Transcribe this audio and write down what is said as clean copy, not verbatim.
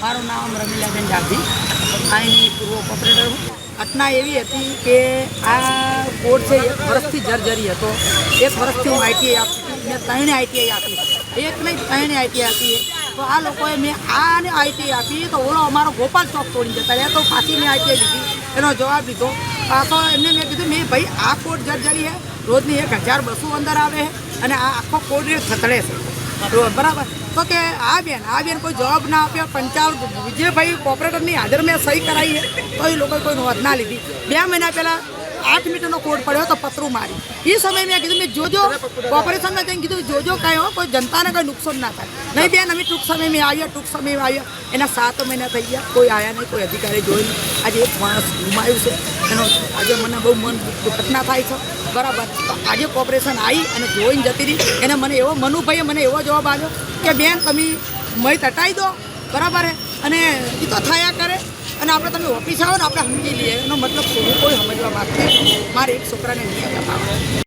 મારું નામ રમીલાબેન ડાભી, અહીંની પૂર્વ કોપરેટર હું. ઘટના એવી હતી કે આ કોડ છે 1 વર્ષથી જર્જરી હતો. 1 વર્ષથી હું આઈટીઆઈ આપતી, મેં 3 આઈટીઆઈ આપી, એક નહીં 3 આઈટીઆઈ આપી. તો આ લોકોએ મેં આને આઈટીઆઈ આપી તો ઓલો અમારો ગોપાલ ચોક તોડી જતા રહ્યા. તો પાછી મેં આઈટીઆઈ લીધી, એનો જવાબ લીધો. તો એમને મેં કીધું મેં ભાઈ આ કોડ જર્જરી છે, રોજની 1000 બસો અંદર આવે છે અને આ આખો કોડ થતડે છે બરાબર. તો કે આ બેન કોઈ જવાબ ના આપ્યો. પંચાલ વિજયભાઈ કોપરેટરની હાજર મેં સહી કરાવી છે તો એ લોકોએ કોઈ નોંધ ના લીધી. 2 મહિના પહેલાં 8 મીટરનો કોડ પડ્યો તો પતરું મારી. એ સમયે મેં કીધું મેં જોજો કોર્પોરેશનમાં જઈને કીધું જોજો કાંઈ હો કોઈ જનતાને કોઈ નુકસાન ના થાય. નહીં બેન અમે ટૂંક સમયમાં આવ્યા. એના 7 મહિના થઈ ગયા, કોઈ આવ્યા નહીં, કોઈ અધિકારી જોઈ નહીં. આજે એક માણસ ગુમાયું છે, એનો આજે મને બહુ મન ઘટના થાય છે બરાબર. તો આજે કોર્પોરેશન આવી અને જોઈને જતી રહી. એને મને એવો મનુભાઈએ મને એવો જવાબ આપ્યો કે બેન તમે મય તટાઈ દો બરાબર હે, અને એ તો થયા કરે અને આપણે તમે ઓફિસ આવો ને આપણે સમજી લઈએ. એનો મતલબ કોઈ સમજવા માંગતી. મારે એક છોકરાને નહીં અપાવે.